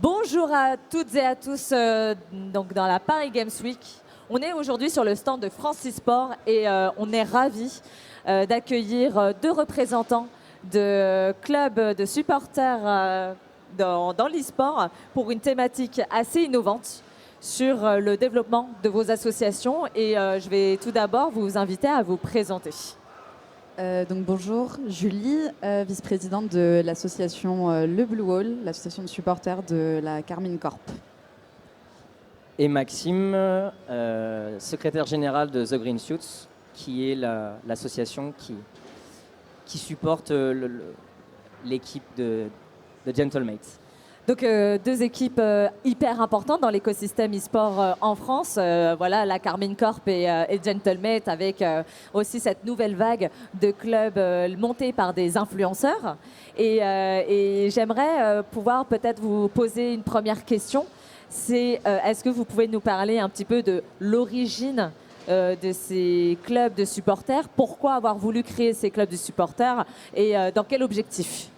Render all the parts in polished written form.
Bonjour à toutes et à tous donc dans la Paris Games Week. On est aujourd'hui sur le stand de France eSport et on est ravis d'accueillir deux représentants de clubs de supporters dans l'eSport pour une thématique assez innovante sur le développement de vos associations. Et je vais tout d'abord vous inviter à vous présenter. Donc bonjour, Julie, vice-présidente de l'association Le Blue Wall, l'association de supporters de la Carmine Corp. Et Maxime, secrétaire général de The Green Suits, qui est l'association qui supporte l'équipe de Gentlemates. Donc deux équipes hyper importantes dans l'écosystème e-sport en France. Voilà, la Carmine Corp et Gentlemate avec aussi cette nouvelle vague de clubs montés par des influenceurs. Et j'aimerais pouvoir peut-être vous poser une première question. C'est est-ce que vous pouvez nous parler un petit peu de l'origine de ces clubs de supporters? Pourquoi avoir voulu créer ces clubs de supporters et dans quel objectif?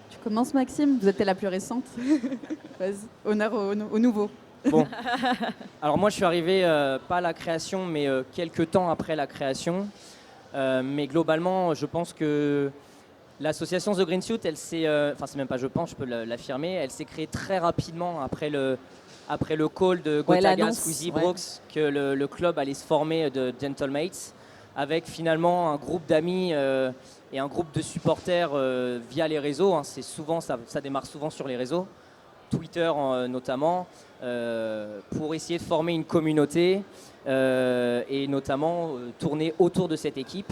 Tu commences Maxime, vous êtes la plus récente. Vas-y, honneur au nouveau. Bon, alors moi je suis arrivé pas à la création, mais quelques temps après la création. Mais globalement, je pense que l'association The Green Suit, elle s'est, enfin c'est même pas je pense, je peux l'affirmer, elle s'est créée très rapidement après le call de Gotaga, Squeezie, Brooks, que le club allait se former de Gentlemates, avec finalement un groupe d'amis et un groupe de supporters via les réseaux. C'est souvent, ça démarre souvent sur les réseaux, Twitter notamment, pour essayer de former une communauté et notamment tourner autour de cette équipe.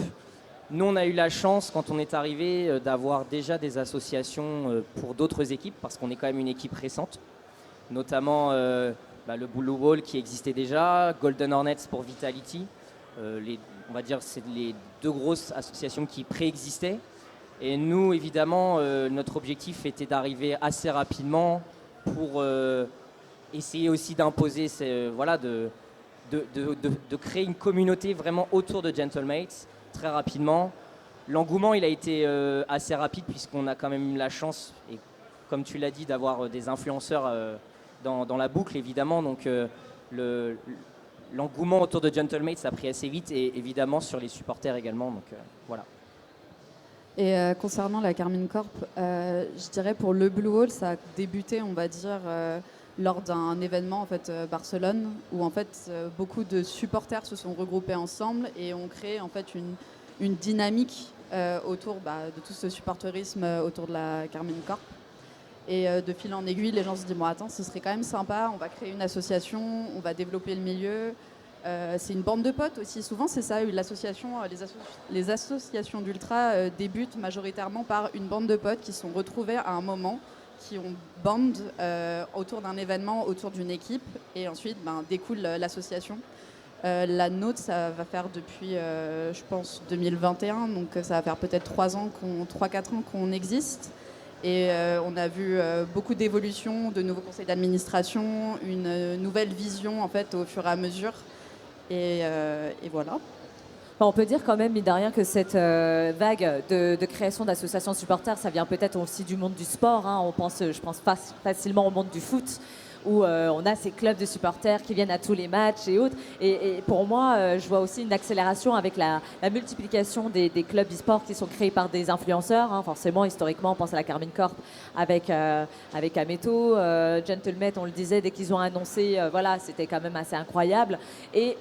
Nous, on a eu la chance, quand on est arrivé, d'avoir déjà des associations pour d'autres équipes, parce qu'on est quand même une équipe récente, notamment le Blue Wall qui existait déjà, Golden Hornets pour Vitality. On va dire c'est les deux grosses associations qui préexistaient. Et nous, évidemment, notre objectif était d'arriver assez rapidement pour essayer aussi d'imposer, de créer une communauté vraiment autour de Gentlemates très rapidement. L'engouement, il a été assez rapide puisqu'on a quand même eu la chance, et comme tu l'as dit, d'avoir des influenceurs dans la boucle, évidemment. Donc l'engouement autour de Gentlemates ça a pris assez vite et évidemment sur les supporters également. Donc voilà. Et concernant la Carmine Corp, je dirais pour le Blue Wall, ça a débuté, on va dire, lors d'un événement en fait Barcelone, où en fait beaucoup de supporters se sont regroupés ensemble et ont créé en fait une dynamique autour de tout ce supporterisme autour de la Carmine Corp. Et de fil en aiguille, les gens se disent bon attends, ce serait quand même sympa, on va créer une association, on va développer le milieu. C'est une bande de potes aussi. Souvent, c'est ça. L'association, les associations d'ultra débutent majoritairement par une bande de potes qui sont retrouvés à un moment, qui ont bande autour d'un événement, autour d'une équipe, et ensuite découle l'association. La nôtre, ça va faire depuis, je pense, 2021, donc ça va faire peut-être 3-4 ans qu'on existe. Et on a vu beaucoup d'évolutions, de nouveaux conseils d'administration, une nouvelle vision en fait au fur et à mesure. Et voilà. On peut dire quand même, mine de rien, que cette vague de création d'associations de supporters, ça vient peut-être aussi du monde du sport. Je pense facilement au monde du foot, où on a ces clubs de supporters qui viennent à tous les matchs et autres. Et pour moi, je vois aussi une accélération avec la multiplication des clubs e-sport qui sont créés par des influenceurs. Forcément, historiquement, on pense à la Carmine Corp avec Ameto, Gentlemate, on le disait, dès qu'ils ont annoncé, voilà, c'était quand même assez incroyable. Et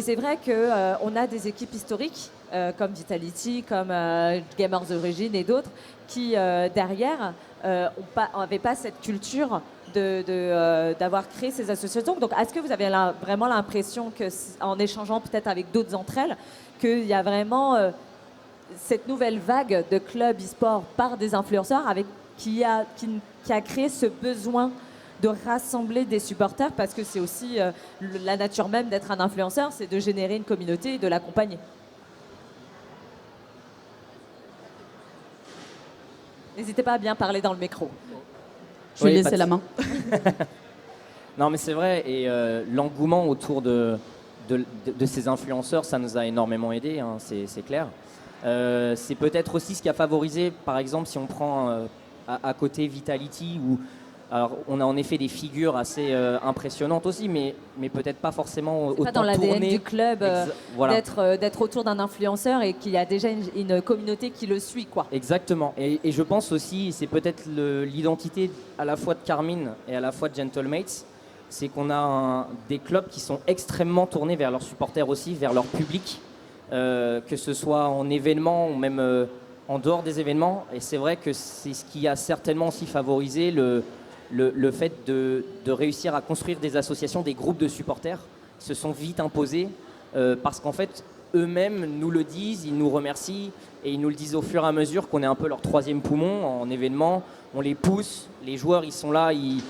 c'est vrai qu'on a des équipes historiques comme Vitality, comme Gamers d'origine et d'autres qui, derrière, n'avaient pas cette culture d'avoir créé ces associations. Donc, est-ce que vous avez vraiment l'impression qu'en échangeant peut-être avec d'autres d'entre elles, qu'il y a vraiment cette nouvelle vague de clubs e-sport par des influenceurs qui a créé ce besoin de rassembler des supporters, parce que c'est aussi la nature même d'être un influenceur, c'est de générer une communauté et de l'accompagner. N'hésitez pas à bien parler dans le micro. Je vais laisser la main. Non mais c'est vrai, et l'engouement autour de ces influenceurs, ça nous a énormément aidé, c'est clair. C'est peut-être aussi ce qui a favorisé, par exemple, si on prend à côté Vitality, où Alors, on a en effet des figures assez impressionnantes aussi, mais peut-être pas forcément C'est pas dans autant l'ADN tournées. du club Voilà. d'être autour d'un influenceur et qu'il y a déjà une communauté qui le suit, quoi. Exactement. Et je pense aussi, c'est peut-être l'identité à la fois de Carmine et à la fois de Gentlemates, c'est qu'on a des clubs qui sont extrêmement tournés vers leurs supporters aussi, vers leur public, que ce soit en événements ou même en dehors des événements. Et c'est vrai que c'est ce qui a certainement aussi favorisé le fait de réussir à construire des associations, des groupes de supporters se sont vite imposés parce qu'en fait, eux-mêmes nous le disent, ils nous remercient et ils nous le disent au fur et à mesure qu'on est un peu leur troisième poumon en événement. On les pousse, les joueurs ils sont là, ils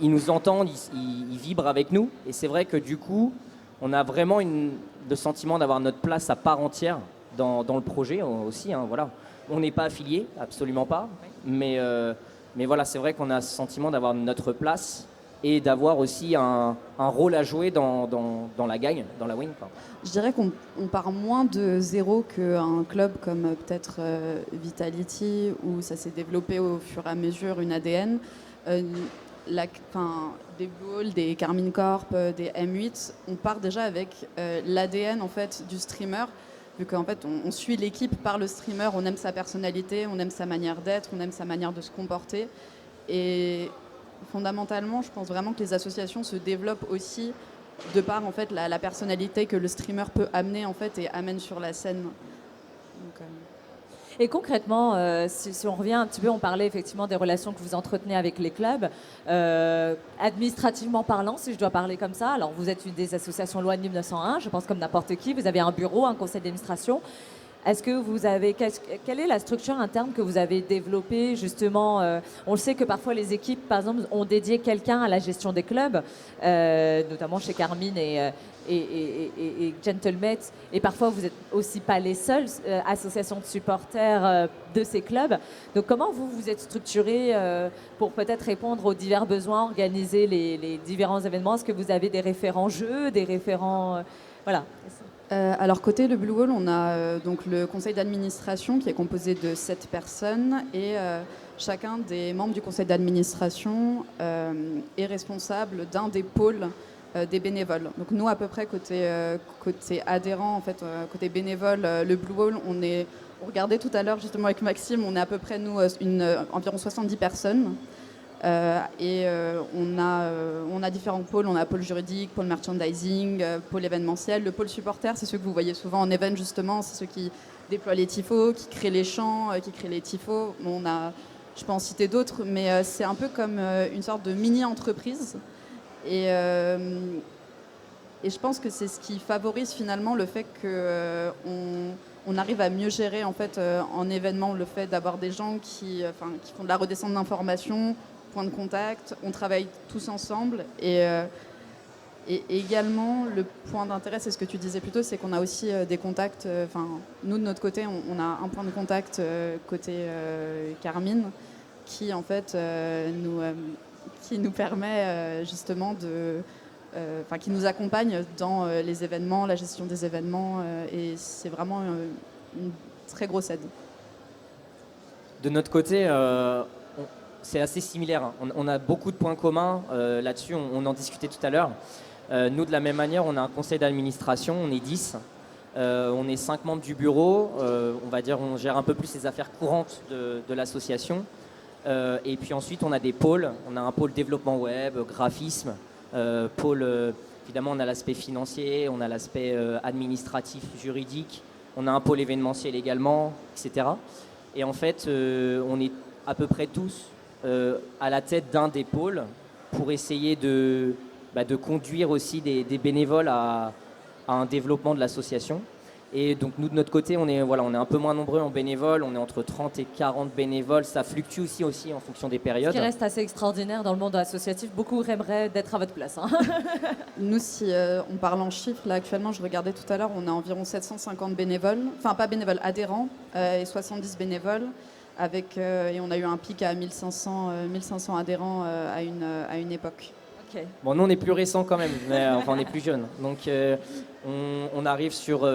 nous entendent, ils vibrent avec nous. Et c'est vrai que du coup, on a vraiment le sentiment d'avoir notre place à part entière dans le projet aussi. Hein, voilà. On n'est pas affilié, absolument pas, mais voilà, c'est vrai qu'on a ce sentiment d'avoir notre place et d'avoir aussi un rôle à jouer dans la gagne, dans la win, quoi. Je dirais qu'on part moins de zéro qu'un club comme peut-être Vitality, où ça s'est développé au fur et à mesure une ADN. Des Blue Hole, des Carmine Corp, des M8, on part déjà avec l'ADN en fait, du streamer, vu qu'en fait on suit l'équipe par le streamer, on aime sa personnalité, on aime sa manière d'être, on aime sa manière de se comporter. Et fondamentalement, je pense vraiment que les associations se développent aussi de par en fait, la personnalité que le streamer peut amener en fait, et amène sur la scène. Donc, Et concrètement, si on revient un petit peu, on parlait effectivement des relations que vous entretenez avec les clubs. Administrativement parlant, si je dois parler comme ça, alors vous êtes une des associations loi de 1901, je pense comme n'importe qui, vous avez un bureau, un conseil d'administration. Est-ce que vous avez quelle est la structure interne que vous avez développée justement on le sait que parfois les équipes, par exemple, ont dédié quelqu'un à la gestion des clubs, notamment chez Carmine et Gentlemates. Et parfois, vous n'êtes aussi pas les seules associations de supporters de ces clubs. Donc, comment vous êtes structuré pour peut-être répondre aux divers besoins, organiser les différents événements? Est-ce que vous avez des référents jeux, des référents voilà. Alors côté le Blue Hole, on a donc le conseil d'administration qui est composé de 7 personnes et chacun des membres du conseil d'administration est responsable d'un des pôles des bénévoles. Donc nous à peu près côté adhérents, en fait, côté bénévole, le Blue Hole, on regardait tout à l'heure justement avec Maxime, on est à peu près nous environ 70 personnes. On a différents pôles, on a pôle juridique, pôle merchandising, pôle événementiel. Le pôle supporter, c'est ceux que vous voyez souvent en event justement, c'est ceux qui déploient les tifos, qui créent les chants, qui créent les tifos. Bon, je peux en citer d'autres, mais c'est un peu comme une sorte de mini-entreprise. Et je pense que c'est ce qui favorise finalement le fait qu'on arrive à mieux gérer en fait en événement le fait d'avoir des gens qui font de la redescente d'informations, point de contact, on travaille tous ensemble et également le point d'intérêt, c'est ce que tu disais plus tôt, c'est qu'on a aussi des contacts, nous de notre côté on a un point de contact côté Carmine qui en fait qui nous permet justement qui nous accompagne dans les événements, la gestion des événements et c'est vraiment une très grosse aide. De notre côté, c'est assez similaire. On a beaucoup de points communs là-dessus, on en discutait tout à l'heure. Nous, de la même manière, on a un conseil d'administration, on est 10. On est 5 membres du bureau. On va dire on gère un peu plus les affaires courantes de l'association. Et puis ensuite, on a des pôles. On a un pôle développement web, graphisme, évidemment, on a l'aspect financier, on a l'aspect administratif, juridique. On a un pôle événementiel également, etc. Et en fait, on est à peu près tous à la tête d'un des pôles pour essayer de conduire aussi des bénévoles à un développement de l'association. Et donc nous de notre côté, on est un peu moins nombreux en bénévoles, on est entre 30 et 40 bénévoles, ça fluctue aussi en fonction des périodes. Ce qui reste assez extraordinaire dans le monde associatif, beaucoup aimeraient d'être à votre place. Hein. Nous, si on parle en chiffres, là actuellement, je regardais tout à l'heure, on a environ 750 bénévoles, enfin pas bénévoles, adhérents, et 70 bénévoles, et on a eu un pic à 1500 adhérents à une époque. Okay. Bon, nous on est plus récents quand même, mais on est plus jeunes. Donc on arrive sur,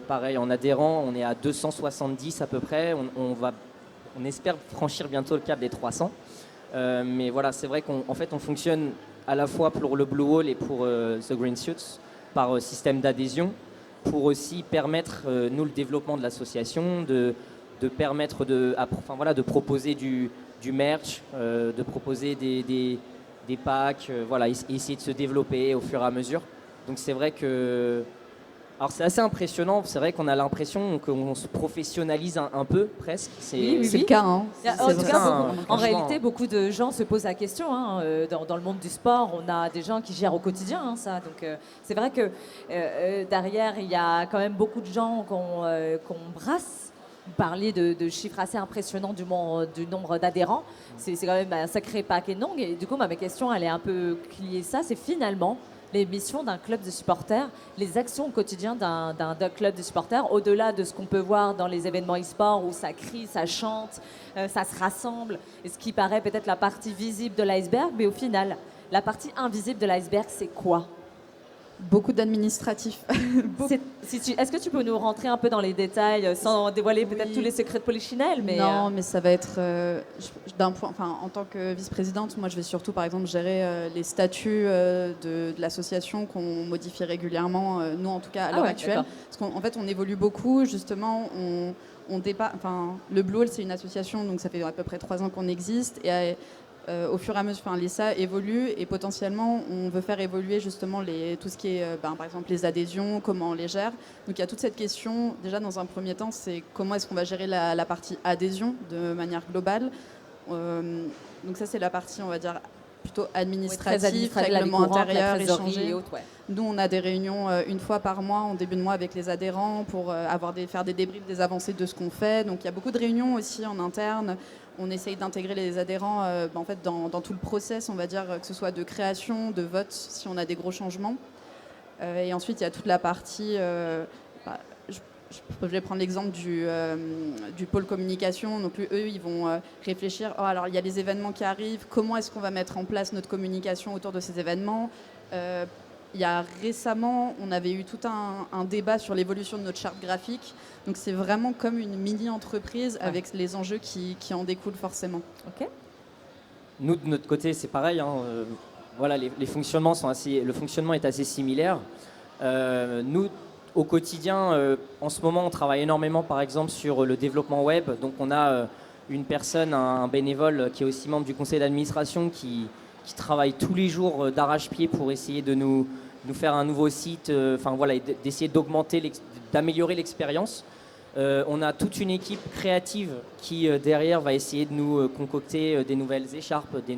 pareil, en adhérents, on est à 270 à peu près. On espère franchir bientôt le cap des 300. Mais voilà, c'est vrai qu'en fait, on fonctionne à la fois pour le Blue Wall et pour The Green Suits par système d'adhésion pour aussi permettre, nous, le développement de l'association, de permettre de proposer du merch, de proposer des packs, voilà, essayer de se développer au fur et à mesure. Donc c'est vrai que... Alors c'est assez impressionnant, c'est vrai qu'on a l'impression qu'on se professionnalise un peu, presque. C'est le cas. Hein. En tout cas, en franchement. réalité, beaucoup de gens se posent la question. Hein, dans le monde du sport, on a des gens qui gèrent au quotidien ça. Donc c'est vrai que derrière, il y a quand même beaucoup de gens qu'on brasse. Vous parlez de chiffres assez impressionnants du nombre d'adhérents. C'est quand même un sacré paquet de noms. Et du coup, ma question, elle est un peu liée ça. C'est finalement les missions d'un club de supporters, les actions au quotidien d'un club de supporters, au-delà de ce qu'on peut voir dans les événements e-sport où ça crie, ça chante, ça se rassemble, et ce qui paraît peut-être la partie visible de l'iceberg, mais au final, la partie invisible de l'iceberg, c'est quoi ? Beaucoup d'administratifs. Est-ce que tu peux nous rentrer un peu dans les détails sans dévoiler peut-être tous les secrets de Polichinelle, mais Non, mais ça va être d'un point. Enfin, en tant que vice-présidente, moi, je vais surtout, par exemple, gérer les statuts de l'association qu'on modifie régulièrement. Nous, en tout cas, à l'heure actuelle, parce qu'en fait, on évolue beaucoup. Justement, le Blue Wall, c'est une association, donc ça fait à peu près 3 ans qu'on existe, et au fur et à mesure, l'ESA évolue et potentiellement on veut faire évoluer justement tout ce qui est par exemple les adhésions, comment on les gère. Donc il y a toute cette question, déjà dans un premier temps, c'est comment est-ce qu'on va gérer la partie adhésion de manière globale. Donc ça c'est la partie, on va dire, plutôt administrative, règlement intérieur, échangé. Nous, on a des réunions une fois par mois, en début de mois, avec les adhérents pour faire des débriefs des avancées de ce qu'on fait. Donc il y a beaucoup de réunions aussi en interne. On essaye d'intégrer les adhérents en fait, dans tout le process, on va dire, que ce soit de création, de vote, si on a des gros changements. Et ensuite, il y a toute la partie... je vais prendre l'exemple du pôle communication. Donc, eux, ils vont réfléchir. Alors, il y a les événements qui arrivent. Comment est-ce qu'on va mettre en place notre communication autour de ces événements ? Il y a récemment, on avait eu tout un débat sur l'évolution de notre charte graphique. Donc c'est vraiment comme une mini-entreprise avec les enjeux qui en découlent forcément. Ok. Nous, de notre côté, c'est pareil. Voilà, les fonctionnements le fonctionnement est assez similaire. Nous, au quotidien, en ce moment, on travaille énormément, par exemple, sur le développement web. Donc on a une personne, un bénévole qui est aussi membre du conseil d'administration qui travaille tous les jours d'arrache-pied pour essayer de nous faire un nouveau site, d'essayer d'améliorer l'expérience. On a toute une équipe créative qui, derrière, va essayer de nous concocter des nouvelles écharpes, des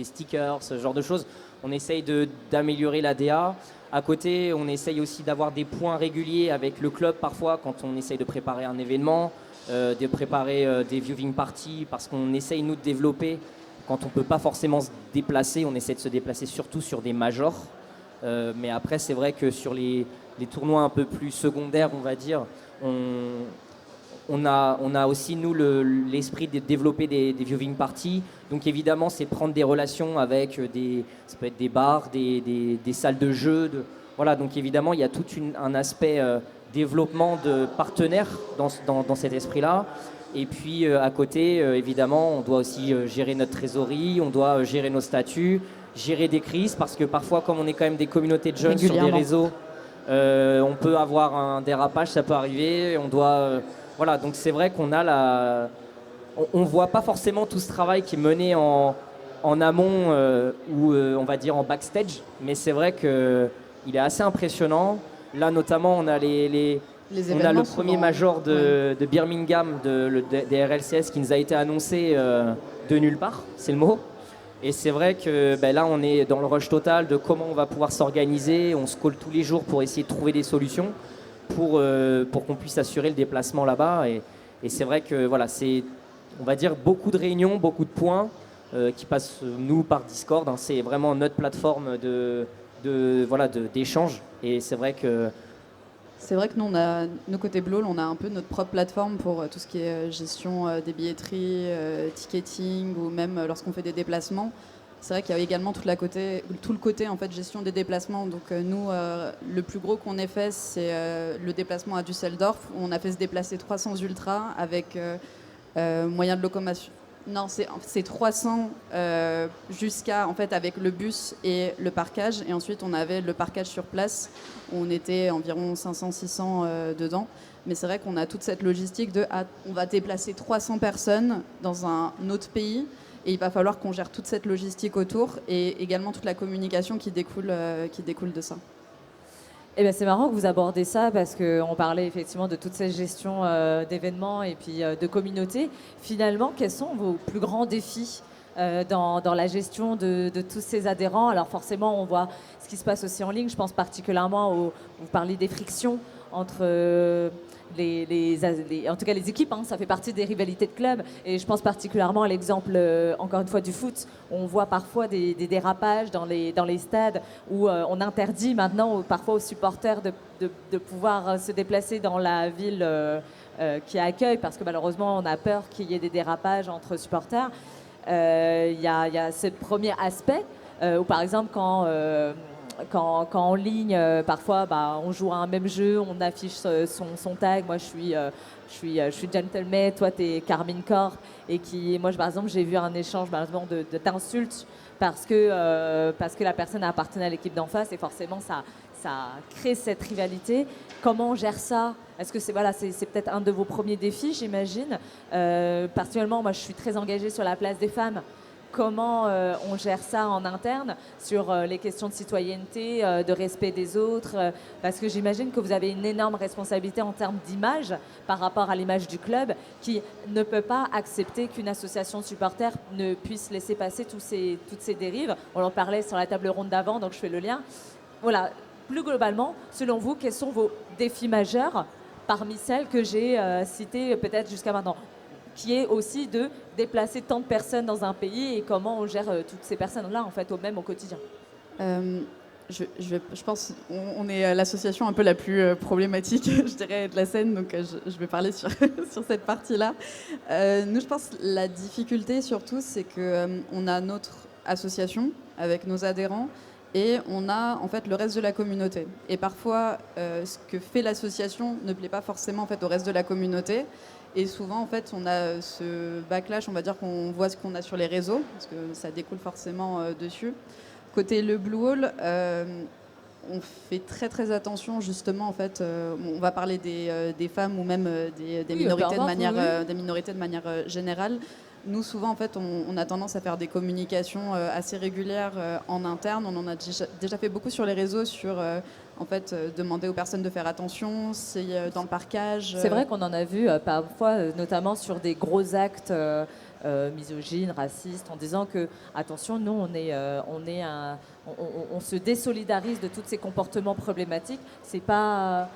stickers, ce genre de choses. On essaye d'améliorer la DA. À côté, on essaye aussi d'avoir des points réguliers avec le club, parfois, quand on essaye de préparer un événement, de préparer des viewing parties, parce qu'on essaye, nous, de développer. Quand on ne peut pas forcément se déplacer, on essaie de se déplacer surtout sur des majors. Mais après, c'est vrai que sur les tournois un peu plus secondaires, on va dire, on a aussi, nous, l'esprit de développer des viewing parties. Donc évidemment, c'est prendre des relations avec ça peut être des bars, des salles de jeu. Voilà, donc évidemment, il y a tout un aspect développement de partenaires dans cet esprit-là. Et puis à côté, évidemment, on doit aussi gérer notre trésorerie, on doit gérer nos statuts, gérer des crises, parce que parfois, comme on est quand même des communautés de jeunes sur des réseaux, on peut avoir un dérapage, ça peut arriver, on doit... voilà, donc c'est vrai qu'on a on voit pas forcément tout ce travail qui est mené en amont ou on va dire en backstage, mais c'est vrai qu'il est assez impressionnant. Là, notamment, on a on a le premier major de Birmingham, des RLCS, qui nous a été annoncé de nulle part, c'est le mot. Et c'est vrai que là, on est dans le rush total de comment on va pouvoir s'organiser. On se colle tous les jours pour essayer de trouver des solutions pour qu'on puisse assurer le déplacement là-bas. Et c'est vrai que voilà, c'est, on va dire, beaucoup de réunions, beaucoup de points qui passent, nous, par Discord. Hein. C'est vraiment notre plateforme d'échange. Et c'est vrai que nous, nos côtés Blue Wall, on a un peu notre propre plateforme pour tout ce qui est gestion des billetteries, ticketing, ou même lorsqu'on fait des déplacements. C'est vrai qu'il y a également tout le côté en fait, gestion des déplacements. Donc nous, le plus gros qu'on ait fait, c'est le déplacement à Düsseldorf, où on a fait se déplacer 300 ultras avec moyen de locomotion. Non, c'est 300 jusqu'à, en fait, avec le bus et le parquage. Et ensuite, on avait le parquage sur place, où on était environ 500-600 dedans. Mais c'est vrai qu'on a toute cette logistique on va déplacer 300 personnes dans un autre pays. Et il va falloir qu'on gère toute cette logistique autour et également toute la communication qui découle de ça. Eh ben, c'est marrant que vous abordez ça parce qu'on parlait effectivement de toute cette gestion d'événements et puis de communautés. Finalement, quels sont vos plus grands défis dans la gestion de tous ces adhérents? Alors forcément, on voit ce qui se passe aussi en ligne. Je pense particulièrement vous parlez des frictions entre en tout cas les équipes, hein, ça fait partie des rivalités de clubs. Et je pense particulièrement à l'exemple, encore une fois, du foot. On voit parfois des dérapages dans les stades où on interdit maintenant parfois aux supporters de pouvoir se déplacer dans la ville qui accueille parce que malheureusement on a peur qu'il y ait des dérapages entre supporters. Il y a ce premier aspect où par exemple quand en ligne, parfois, on joue à un même jeu, on affiche son tag. Moi, je suis Gentleman, toi, t'es Carmine Corp. Et moi, par exemple, j'ai vu un échange malheureusement de t'insultes parce que la personne appartenait à l'équipe d'en face et forcément, ça crée cette rivalité. Comment on gère ça? Est-ce que c'est peut-être un de vos premiers défis, j'imagine? Particulièrement, moi, je suis très engagée sur la place des femmes. Comment on gère ça en interne sur les questions de citoyenneté, de respect des autres, parce que j'imagine que vous avez une énorme responsabilité en termes d'image par rapport à l'image du club qui ne peut pas accepter qu'une association de supporters ne puisse laisser passer toutes ces dérives. On en parlait sur la table ronde d'avant, donc je fais le lien. Voilà, plus globalement, selon vous, quels sont vos défis majeurs parmi celles que j'ai citées peut-être jusqu'à maintenant, qui est aussi de déplacer tant de personnes dans un pays et comment on gère toutes ces personnes-là en fait au quotidien. Je pense on est l'association un peu la plus problématique, je dirais, de la scène, donc je vais parler sur cette partie-là. Nous, je pense la difficulté surtout, c'est que on a notre association avec nos adhérents et on a en fait le reste de la communauté. Et parfois, ce que fait l'association ne plaît pas forcément en fait au reste de la communauté. Et souvent, en fait, on a ce backlash, on va dire qu'on voit ce qu'on a sur les réseaux, parce que ça découle forcément dessus. Côté le Blue Wall, on fait très très attention justement, en fait, on va parler des femmes ou même des minorités des minorités de manière générale. Nous, souvent, en fait, on a tendance à faire des communications assez régulières en interne. On en a déjà fait beaucoup sur les réseaux, sur en fait, demander aux personnes de faire attention, c'est dans le parquage. C'est vrai qu'on en a vu parfois, notamment sur des gros actes misogynes, racistes, en disant que, attention, nous, on se désolidarise de tous ces comportements problématiques. C'est pas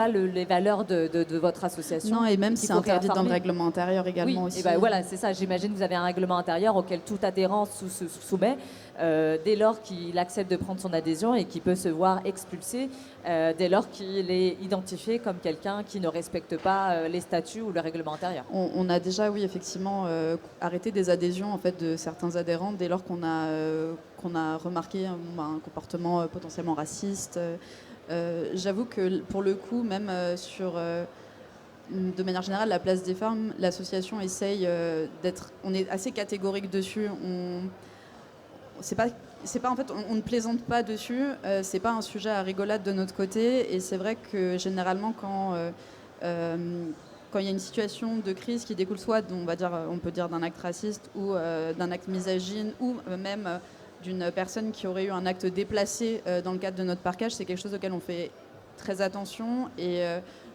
les valeurs de votre association. Non, et même c'est interdit dans le règlement intérieur également aussi. Et voilà, c'est ça. J'imagine que vous avez un règlement intérieur auquel tout adhérent se soumet dès lors qu'il accepte de prendre son adhésion et qu'il peut se voir expulsé dès lors qu'il est identifié comme quelqu'un qui ne respecte pas les statuts ou le règlement intérieur. On a déjà, oui, effectivement, arrêté des adhésions en fait, de certains adhérents dès lors qu'on a remarqué un comportement potentiellement raciste. J'avoue que pour le coup, même de manière générale, la place des femmes, l'association essaye on est assez catégorique dessus. En fait, on ne plaisante pas dessus. C'est pas un sujet à rigolade de notre côté. Et c'est vrai que généralement, quand il y a une situation de crise qui découle soit, on peut dire d'un acte raciste ou d'un acte misogyne ou même d'une personne qui aurait eu un acte déplacé dans le cadre de notre parquage, c'est quelque chose auquel on fait très attention et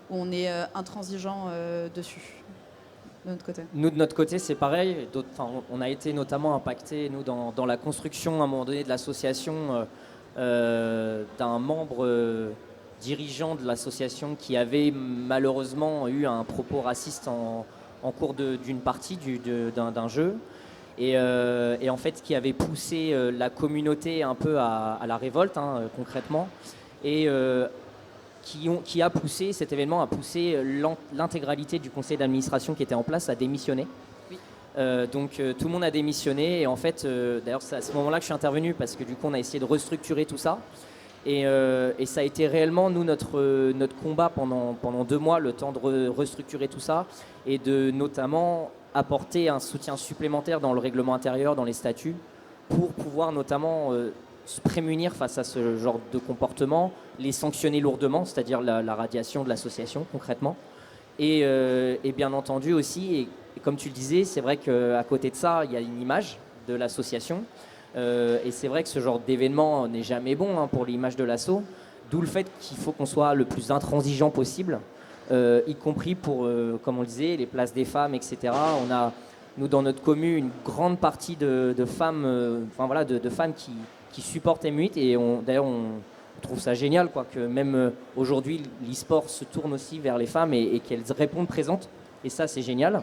on est intransigeant dessus, de notre côté. Nous, de notre côté, c'est pareil. On a été notamment impactés, nous, dans la construction, à un moment donné, de l'association, d'un membre dirigeant de l'association qui avait malheureusement eu un propos raciste en cours d'une partie d'un jeu. Et en fait, qui avait poussé la communauté un peu à la révolte, concrètement, et qui a poussé, cet événement a poussé l'intégralité du conseil d'administration qui était en place à démissionner. Oui. Donc tout le monde a démissionné, et en fait, d'ailleurs c'est à ce moment-là que je suis intervenu, parce que du coup on a essayé de restructurer tout ça. Et ça a été réellement, nous, notre combat pendant 2 mois, le temps de restructurer tout ça, et de notamment apporter un soutien supplémentaire dans le règlement intérieur, dans les statuts, pour pouvoir notamment se prémunir face à ce genre de comportement, les sanctionner lourdement, c'est-à-dire la radiation de l'association concrètement. Et bien entendu aussi, et comme tu le disais, c'est vrai qu'à côté de ça, il y a une image de l'association. Et c'est vrai que ce genre d'événement n'est jamais bon pour l'image de l'asso, d'où le fait qu'il faut qu'on soit le plus intransigeant possible, y compris pour, comme on le disait, les places des femmes, etc. On a, nous, dans notre commune, une grande partie de femmes, de femmes qui supportent M8, et d'ailleurs, on trouve ça génial, quoi, que même aujourd'hui, l'e-sport se tourne aussi vers les femmes et qu'elles répondent présentes, et ça, c'est génial.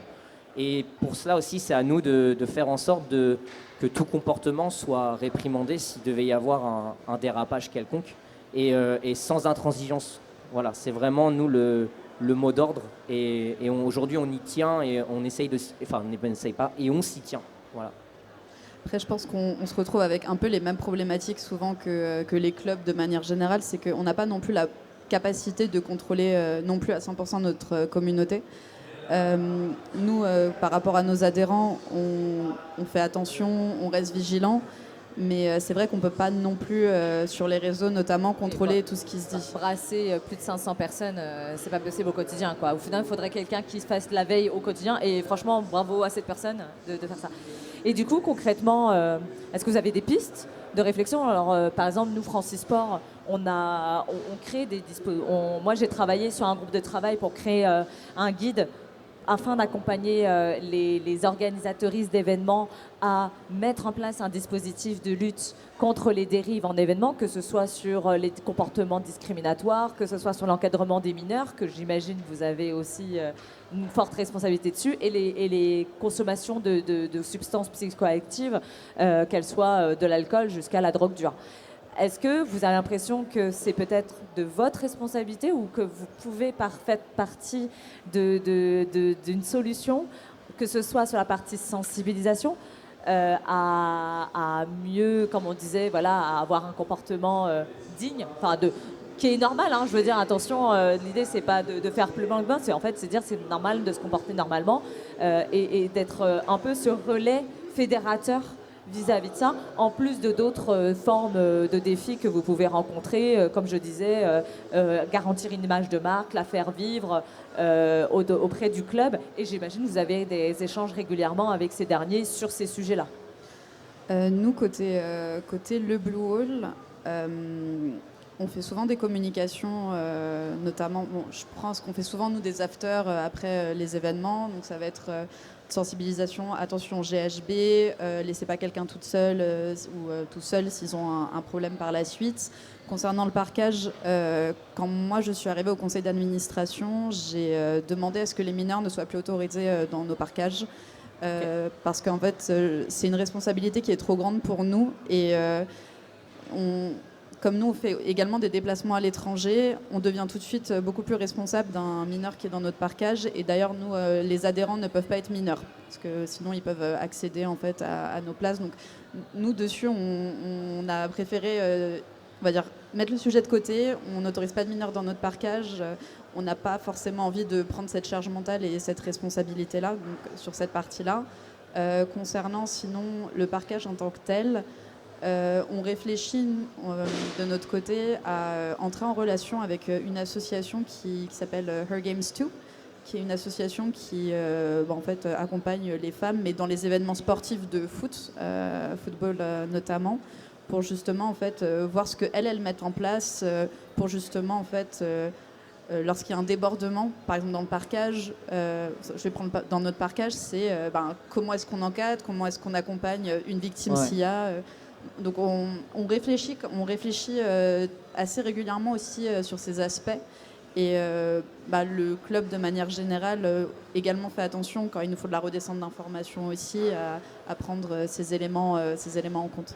Et pour cela aussi, c'est à nous de faire en sorte que tout comportement soit réprimandé s'il devait y avoir un dérapage quelconque, et sans intransigeance. Voilà, c'est vraiment nous le mot d'ordre, et aujourd'hui on y tient, et on essaye on n'essaye pas, et on s'y tient. Voilà. Après, je pense qu'on se retrouve avec un peu les mêmes problématiques souvent que les clubs de manière générale, c'est qu'on n'a pas non plus la capacité de contrôler non plus à 100% notre communauté. Nous, par rapport à nos adhérents, on fait attention, on reste vigilant, mais c'est vrai qu'on ne peut pas non plus, sur les réseaux notamment, contrôler tout ce qui se dit. Brasser plus de 500 personnes, c'est pas possible au quotidien, quoi. Au final, il faudrait quelqu'un qui se fasse la veille au quotidien, et franchement, bravo à cette personne de faire ça. Et du coup, concrètement, est-ce que vous avez des pistes de réflexion? Alors, par exemple, nous, Francis Sport, on crée des moi, j'ai travaillé sur un groupe de travail pour créer un guide afin d'accompagner les organisatrices d'événements à mettre en place un dispositif de lutte contre les dérives en événements, que ce soit sur les comportements discriminatoires, que ce soit sur l'encadrement des mineurs, que j'imagine vous avez aussi une forte responsabilité dessus, et les consommations de substances psychoactives, qu'elles soient de l'alcool jusqu'à la drogue dure. Est-ce que vous avez l'impression que c'est peut-être de votre responsabilité, ou que vous pouvez faire partie d'une solution, que ce soit sur la partie sensibilisation, à mieux, comme on disait, voilà, à avoir un comportement digne, qui est normal, je veux dire, attention, l'idée c'est pas de faire plus loin que bon, c'est dire c'est normal de se comporter normalement, et d'être un peu ce relais fédérateur vis-à-vis de ça, en plus de d'autres formes de défis que vous pouvez rencontrer, comme je disais, garantir une image de marque, la faire vivre auprès du club. Et j'imagine que vous avez des échanges régulièrement avec ces derniers sur ces sujets-là. Nous, côté Le Blue Hall, on fait souvent des communications, notamment, je pense qu'on fait souvent, nous, des afters après les événements, donc ça va être sensibilisation, attention GHB, laissez pas quelqu'un toute seule ou tout seul s'ils ont un problème par la suite. Concernant le parquage, quand moi je suis arrivée au conseil d'administration, j'ai demandé à ce que les mineurs ne soient plus autorisés dans nos parquages, parce qu'en fait c'est une responsabilité qui est trop grande pour nous, et comme nous, on fait également des déplacements à l'étranger, on devient tout de suite beaucoup plus responsable d'un mineur qui est dans notre parquage. Et d'ailleurs, nous, les adhérents ne peuvent pas être mineurs, parce que sinon, ils peuvent accéder en fait à nos places. Donc, nous, dessus, on a préféré, on va dire, mettre le sujet de côté. On n'autorise pas de mineurs dans notre parquage. On n'a pas forcément envie de prendre cette charge mentale et cette responsabilité-là, donc sur cette partie-là. Concernant, sinon, le parquage en tant que tel, on réfléchit de notre côté à entrer en relation avec une association qui s'appelle Her Games 2, qui est une association qui en fait, accompagne les femmes, mais dans les événements sportifs de football notamment, pour justement en fait, voir ce qu'elles mettent en place pour justement en fait, lorsqu'il y a un débordement, par exemple dans le parquage, je vais prendre dans notre parquage, c'est comment est-ce qu'on encadre, comment est-ce qu'on accompagne une victime s'il y a. Donc on réfléchit assez régulièrement aussi sur ces aspects, et le club de manière générale également fait attention, quand il nous faut de la redescente d'informations aussi, à prendre ces éléments en compte.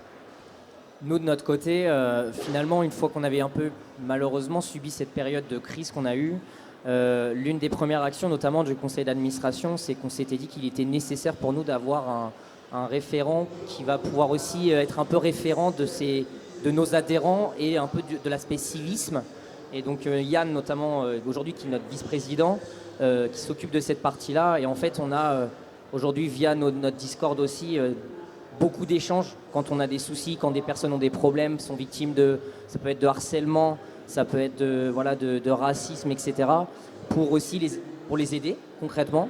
Nous, de notre côté, finalement, une fois qu'on avait un peu malheureusement subi cette période de crise qu'on a eue, l'une des premières actions notamment du conseil d'administration, c'est qu'on s'était dit qu'il était nécessaire pour nous d'avoir un référent qui va pouvoir aussi être un peu référent de nos adhérents, et un peu de l'aspect civisme. Et donc Yann notamment aujourd'hui, qui est notre vice-président, qui s'occupe de cette partie-là. Et en fait on a aujourd'hui via notre Discord aussi, beaucoup d'échanges quand on a des soucis, quand des personnes ont des problèmes, sont victimes ça peut être de harcèlement, ça peut être de racisme, etc. Pour les aider concrètement.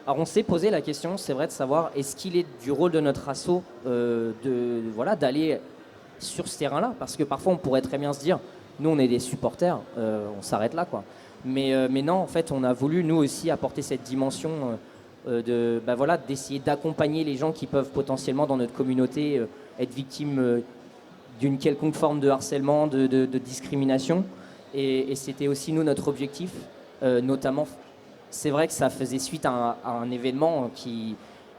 Alors on s'est posé la question, c'est vrai, de savoir est-ce qu'il est du rôle de notre asso d'aller sur ce terrain-là, parce que parfois on pourrait très bien se dire, nous on est des supporters, on s'arrête là quoi. Mais non, en fait, on a voulu nous aussi apporter cette dimension d'essayer d'accompagner les gens qui peuvent potentiellement dans notre communauté être victimes d'une quelconque forme de harcèlement, de discrimination. Et c'était aussi nous notre objectif, notamment. C'est vrai que ça faisait suite à un événement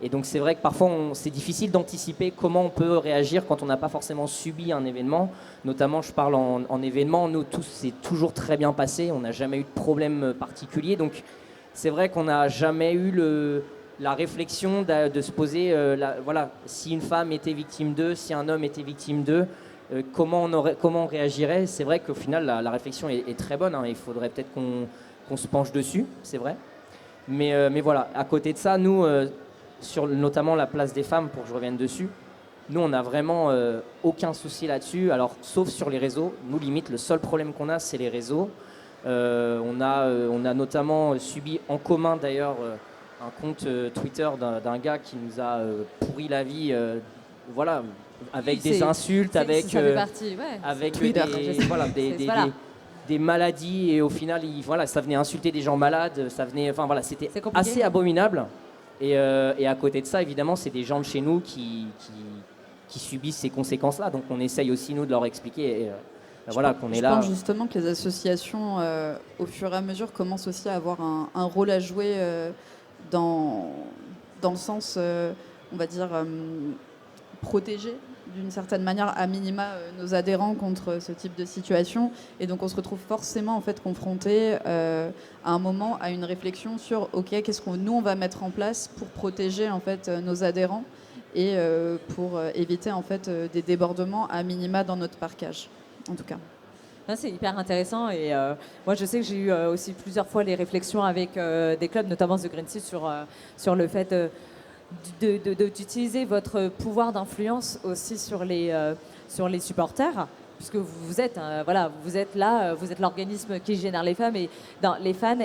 et donc c'est vrai que parfois c'est difficile d'anticiper comment on peut réagir quand on n'a pas forcément subi un événement. Notamment, je parle en événement, nous tous, c'est toujours très bien passé, on n'a jamais eu de problème particulier. Donc c'est vrai qu'on n'a jamais eu la réflexion de se poser, si une femme était victime d'eux, si un homme était victime d'eux, comment on réagirait. C'est vrai qu'au final, la réflexion est très bonne, hein. Il faudrait peut-être qu'on se penche dessus, c'est vrai. Mais voilà, à côté de ça, nous, sur notamment la place des femmes, pour que je revienne dessus, nous, on n'a vraiment aucun souci là-dessus, alors sauf sur les réseaux. Nous, limite, le seul problème qu'on a, c'est les réseaux. On a notamment subi en commun, d'ailleurs, un compte Twitter d'un gars qui nous a pourri la vie, avec des insultes, avec des maladies, et au final, ça venait insulter des gens malades, c'était assez abominable. Et à côté de ça, évidemment, c'est des gens de chez nous qui subissent ces conséquences-là. Donc on essaye aussi, nous, de leur expliquer qu'on est là. Je pense justement que les associations, au fur et à mesure, commencent aussi à avoir un rôle à jouer dans le sens, on va dire, protéger d'une certaine manière, à minima, nos adhérents contre ce type de situation. Et donc on se retrouve forcément en fait confronté à un moment à une réflexion sur ok, qu'est-ce qu'on nous on va mettre en place pour protéger en fait nos adhérents et pour éviter en fait des débordements à minima dans notre parkage, en tout cas. C'est hyper intéressant et moi je sais que j'ai eu aussi plusieurs fois les réflexions avec des clubs, notamment The Green Sea, sur le fait d'utiliser votre pouvoir d'influence aussi sur les supporters, puisque vous êtes là, vous êtes l'organisme qui génère les fans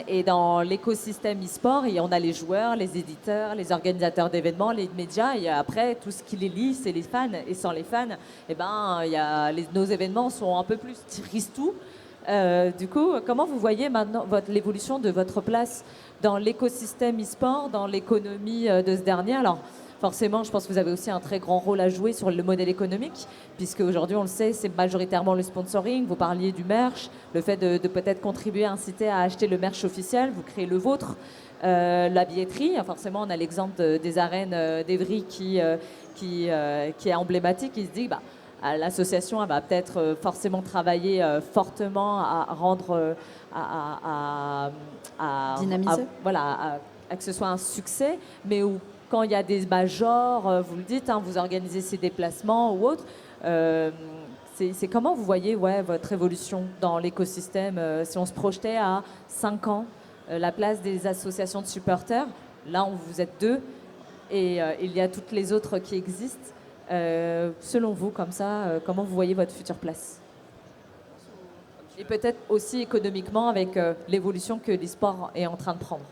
et dans l'écosystème e-sport, on a les joueurs, les éditeurs, les organisateurs d'événements, les médias, et après tout ce qui les lie, c'est les fans, et sans les fans, nos événements sont un peu plus tristou. Du coup, comment vous voyez maintenant l'évolution de votre place dans l'écosystème e-sport, dans l'économie de ce dernier? Alors, forcément, je pense que vous avez aussi un très grand rôle à jouer sur le modèle économique, puisque aujourd'hui, on le sait, c'est majoritairement le sponsoring. Vous parliez du merch, le fait de peut-être contribuer, inciter à acheter le merch officiel, vous créez le vôtre. La billetterie, forcément, on a l'exemple des arènes d'Evry qui est emblématique. Il se dit, l'association va peut-être forcément travailler fortement à rendre, dynamiser. À que ce soit un succès, mais où quand il y a des majors, vous le dites, vous organisez ces déplacements ou autres. C'est comment vous voyez votre évolution dans l'écosystème, si on se projetait à 5 ans, la place des associations de supporters, là vous êtes 2 et il y a toutes les autres qui existent. Selon vous, comme ça, comment vous voyez votre future place? Et peut-être aussi économiquement avec l'évolution que l'e-sport est en train de prendre.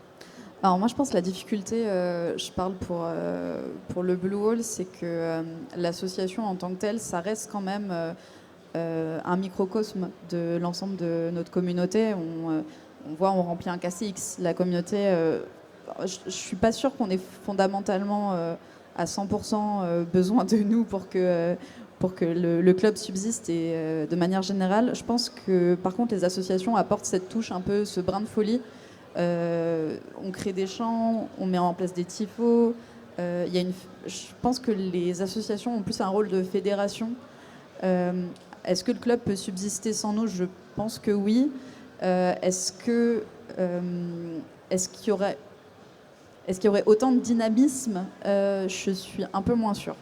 Alors moi je pense que la difficulté, je parle pour le Blue Wall, c'est que l'association en tant que telle, ça reste quand même un microcosme de l'ensemble de notre communauté. On remplit un KCX. La communauté, je suis pas sûre qu'on ait fondamentalement à 100% besoin de nous pour que le club subsiste et de manière générale. Je pense que par contre les associations apportent cette touche un peu, ce brin de folie. On crée des chants, on met en place des tifos. Je pense que les associations ont plus un rôle de fédération. Est-ce que le club peut subsister sans nous? Je pense que oui. Est-ce qu'il y aurait autant de dynamisme? Je suis un peu moins sûre.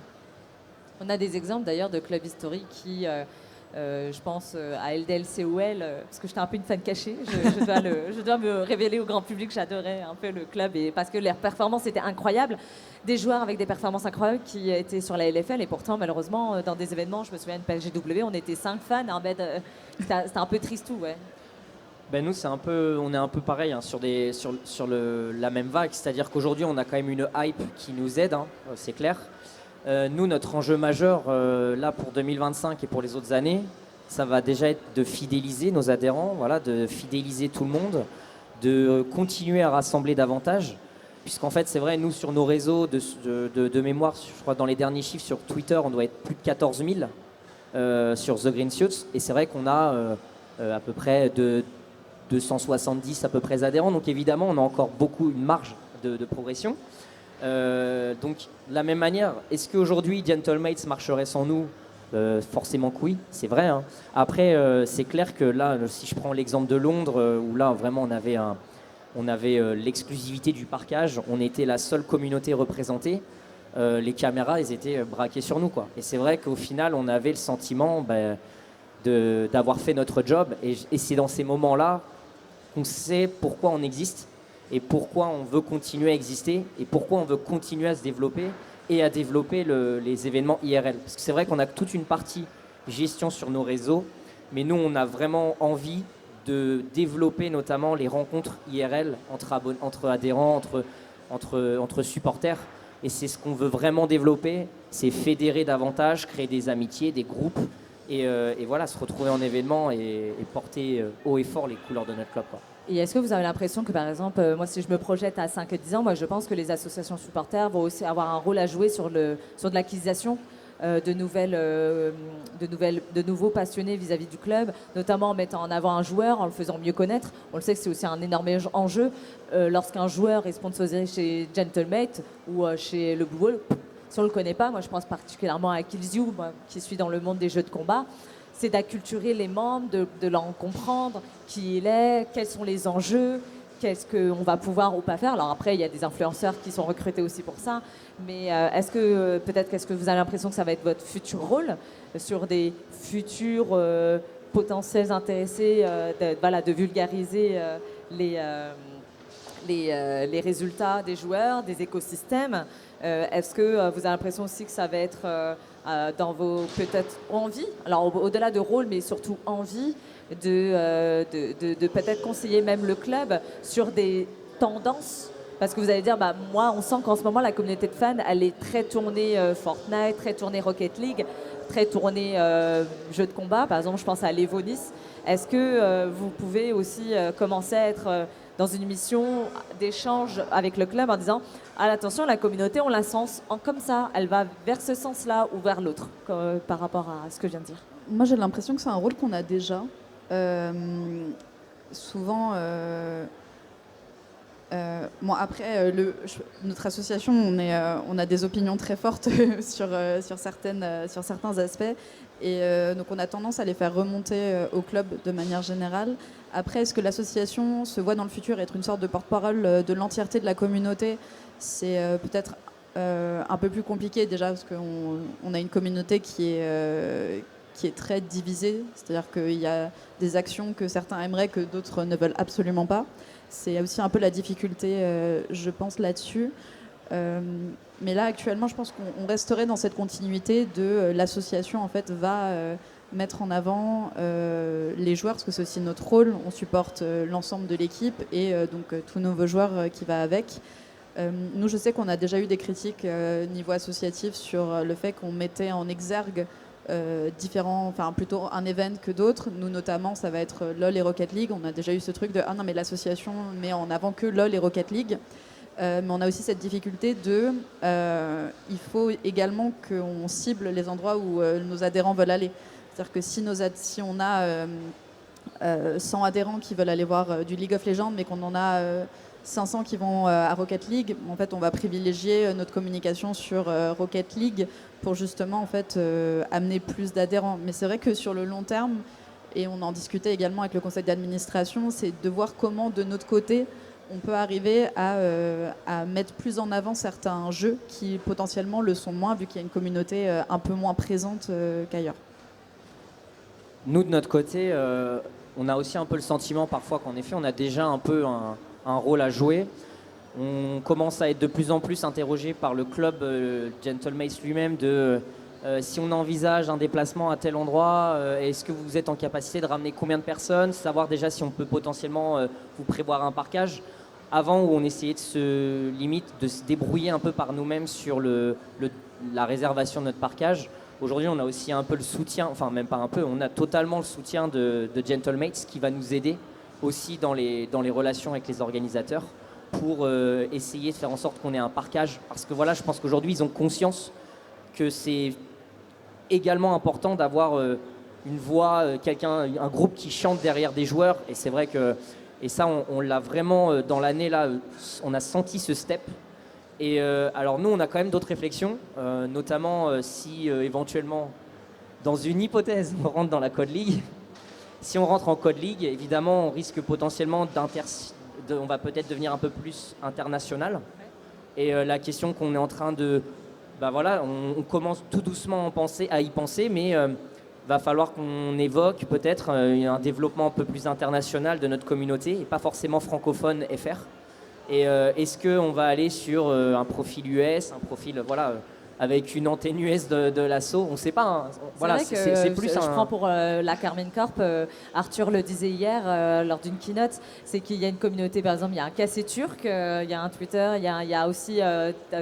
On a des exemples d'ailleurs de clubs historiques qui Je pense à LDLCOL, parce que j'étais un peu une fan cachée. Je dois me révéler au grand public. J'adorais un peu le club parce que leurs performances étaient incroyables. Des joueurs avec des performances incroyables qui étaient sur la LFL. Et pourtant, malheureusement, dans des événements, je me souviens de PSGW, on était 5 fans. C'était un peu tristou, ouais. Ben nous, on est un peu pareil, hein, sur la même vague. C'est-à-dire qu'aujourd'hui, on a quand même une hype qui nous aide, hein, c'est clair. Nous, notre enjeu majeur, là, pour 2025 et pour les autres années, ça va déjà être de fidéliser nos adhérents, voilà, de fidéliser tout le monde, de continuer à rassembler davantage. Puisqu'en fait, c'est vrai, nous, sur nos réseaux de mémoire, je crois que dans les derniers chiffres sur Twitter, on doit être plus de 14 000 sur The Green Suits. Et c'est vrai qu'on a à peu près 270 à peu près adhérents. Donc évidemment, on a encore une marge de progression. Donc, de la même manière, est-ce qu'aujourd'hui Gentlemates marcherait sans nous? Forcément que oui, c'est vrai, hein. Après, c'est clair que là, si je prends l'exemple de Londres, où là, vraiment, on avait l'exclusivité du parquage, on était la seule communauté représentée, les caméras, elles étaient braquées sur nous, quoi. Et c'est vrai qu'au final, on avait le sentiment d'avoir fait notre job. Et c'est dans ces moments-là qu'on sait pourquoi on existe et pourquoi on veut continuer à exister et pourquoi on veut continuer à se développer et à développer les événements IRL. Parce que c'est vrai qu'on a toute une partie gestion sur nos réseaux, mais nous, on a vraiment envie de développer notamment les rencontres IRL entre adhérents, entre supporters. Et c'est ce qu'on veut vraiment développer, c'est fédérer davantage, créer des amitiés, des groupes, et voilà, se retrouver en événement et porter haut et fort les couleurs de notre club, quoi. Et est-ce que vous avez l'impression que, par exemple, moi, si je me projette à 5-10 ans, moi, je pense que les associations supporters vont aussi avoir un rôle à jouer sur de l'acquisition de nouveaux passionnés vis-à-vis du club, notamment en mettant en avant un joueur, en le faisant mieux connaître. On le sait que c'est aussi un énorme enjeu. Lorsqu'un joueur est sponsorisé chez Gentlemate ou chez le Blue Wall, si on ne le connaît pas, moi je pense particulièrement à Killzoo, moi, qui suis dans le monde des jeux de combat, c'est d'acculturer les membres, de leur comprendre qui il est, quels sont les enjeux, qu'est-ce qu'on va pouvoir ou pas faire. Alors après, il y a des influenceurs qui sont recrutés aussi pour ça, mais est-ce que vous avez l'impression que ça va être votre futur rôle sur des futurs potentiels intéressés de vulgariser les résultats des joueurs, des écosystèmes? Est-ce que vous avez l'impression aussi que ça va être dans vos peut-être envies, alors au-delà de rôle, mais surtout envie de peut-être conseiller même le club sur des tendances? Parce que vous allez dire, moi, on sent qu'en ce moment, la communauté de fans, elle est très tournée Fortnite, très tournée Rocket League, très tournée jeux de combat. Par exemple, je pense à l'Evo Nice. Est-ce que vous pouvez aussi commencer à être dans une mission d'échange avec le club en disant attention, la communauté, on la sens comme ça, elle va vers ce sens-là ou vers l'autre, par rapport à ce que je viens de dire? Moi, j'ai l'impression que c'est un rôle qu'on a déjà. Souvent, bon, après, notre association, on a des opinions très fortes sur certains aspects. Et donc, on a tendance à les faire remonter au club de manière générale. Après, est-ce que l'association se voit dans le futur être une sorte de porte-parole de l'entièreté de la communauté? C'est peut-être un peu plus compliqué déjà parce qu'on a une communauté qui est très divisée. C'est-à-dire qu'il y a des actions que certains aimeraient que d'autres ne veulent absolument pas. C'est aussi un peu la difficulté, je pense, là-dessus. Mais là, actuellement, je pense qu'on resterait dans cette continuité de l'association, en fait, va mettre en avant les joueurs, parce que c'est aussi notre rôle. On supporte l'ensemble de l'équipe et donc tous nos nouveaux joueurs qui va avec. Nous, je sais qu'on a déjà eu des critiques niveau associatif sur le fait qu'on mettait en exergue différents, enfin plutôt un event que d'autres. Nous notamment, ça va être LOL et Rocket League. On a déjà eu ce truc de non mais l'association met en avant que LOL et Rocket League. Mais on a aussi cette difficulté il faut également qu'on cible les endroits où nos adhérents veulent aller. C'est-à-dire que si on a 100 adhérents qui veulent aller voir du League of Legends, mais qu'on en a 500 qui vont à Rocket League, en fait, on va privilégier notre communication sur Rocket League pour justement en fait, amener plus d'adhérents. Mais c'est vrai que sur le long terme, et on en discutait également avec le conseil d'administration, c'est de voir comment de notre côté on peut arriver à mettre plus en avant certains jeux qui potentiellement le sont moins vu qu'il y a une communauté un peu moins présente qu'ailleurs. Nous, de notre côté, on a aussi un peu le sentiment parfois qu'en effet, on a déjà un peu un rôle à jouer. On commence à être de plus en plus interrogé par le club Gentlemates lui-même de si on envisage un déplacement à tel endroit, est-ce que vous êtes en capacité de ramener combien de personnes, savoir déjà si on peut potentiellement vous prévoir un parquage. Avant, où on essayait de se débrouiller un peu par nous-mêmes sur la réservation de notre parquage. Aujourd'hui, on a aussi un peu le soutien, enfin même pas un peu, on a totalement le soutien de Gentlemates qui va nous aider aussi dans les relations avec les organisateurs pour essayer de faire en sorte qu'on ait un parquage. Parce que voilà, je pense qu'aujourd'hui, ils ont conscience que c'est également important d'avoir une voix, un groupe qui chante derrière des joueurs. Et c'est vrai que, et ça, on l'a vraiment dans l'année là, on a senti ce step. Et alors nous, on a quand même d'autres réflexions, notamment si éventuellement, dans une hypothèse, on rentre dans la Code League. Si on rentre en Code League, évidemment, on risque potentiellement on va peut-être devenir un peu plus international. Et la question qu'on est en train de... voilà, on commence tout doucement à y penser, mais va falloir qu'on évoque peut-être un développement un peu plus international de notre communauté, et pas forcément francophone FR. Et est-ce qu'on va aller sur un profil US, un profil avec une antenne US de l'assaut? On ne sait pas. Hein. Voilà, c'est plus je prends pour la Carmine Corp. Arthur le disait hier lors d'une keynote, c'est qu'il y a une communauté, par exemple, il y a un cassé turc, il y a un Twitter, il y a aussi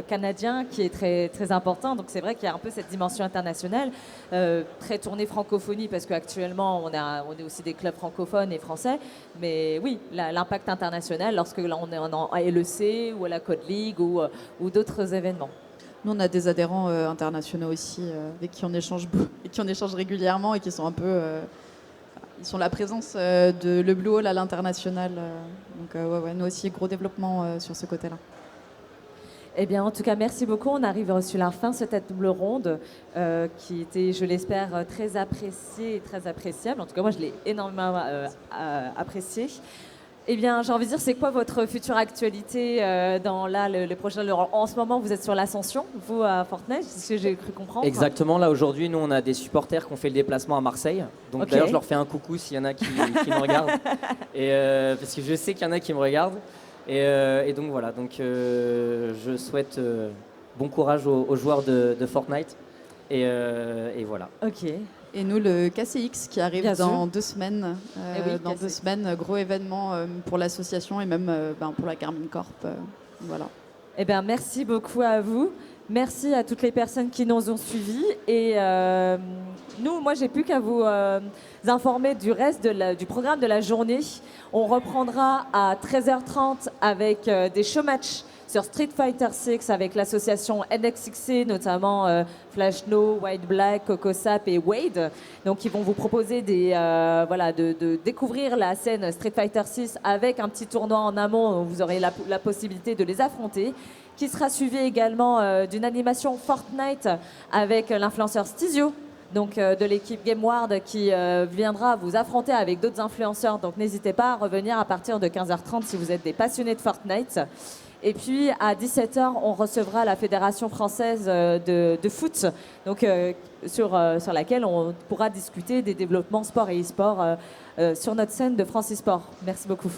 canadien qui est très, très important. Donc c'est vrai qu'il y a un peu cette dimension internationale, très tournée francophonie, parce qu'actuellement, on est aussi des clubs francophones et français. Mais oui, l'impact international lorsque là, on est en LEC ou à la Code League ou d'autres événements. Nous, on a des adhérents internationaux aussi, avec qui on échange régulièrement et qui sont un peu... ils sont la présence de le Blue Hole à l'international. Donc, nous aussi, gros développement sur ce côté-là. Eh bien, en tout cas, merci beaucoup. On arrive sur la fin de cette table ronde qui était, je l'espère, très appréciée et très appréciable. En tout cas, moi, je l'ai énormément appréciée. Eh bien, j'ai envie de dire, c'est quoi votre future actualité dans le prochain... En ce moment, vous êtes sur l'ascension, vous, à Fortnite, c'est ce que j'ai cru comprendre. Exactement. Là, aujourd'hui, nous, on a des supporters qui ont fait le déplacement à Marseille. Donc, Okay. D'ailleurs, je leur fais un coucou s'il y en a qui me regardent. Et, parce que je sais qu'il y en a qui me regardent. Et donc, voilà. Donc, je souhaite bon courage aux joueurs de Fortnite. Et voilà. Ok. Et nous, le KCX qui arrive Bien dans sûr. 2 semaines. Dans KCX. 2 semaines, gros événement pour l'association et même pour la Carmine Corp. Voilà. Eh bien, merci beaucoup à vous. Merci à toutes les personnes qui nous ont suivis. Et moi, j'ai plus qu'à vous informer du reste du programme de la journée. On reprendra à 13h30 avec des show-matchs sur Street Fighter 6 avec l'association NXXC, notamment Flash No, White Black, Cocosap et Wade. Donc, ils vont vous proposer de découvrir la scène Street Fighter 6 avec un petit tournoi en amont où vous aurez la possibilité de les affronter, qui sera suivi également d'une animation Fortnite avec l'influenceur Stizio, donc de l'équipe GameWard, qui viendra vous affronter avec d'autres influenceurs. Donc n'hésitez pas à revenir à partir de 15h30 si vous êtes des passionnés de Fortnite. Et puis à 17h, on recevra la Fédération française de foot, donc sur laquelle on pourra discuter des développements sport et e-sport sur notre scène de Francisport. Merci beaucoup.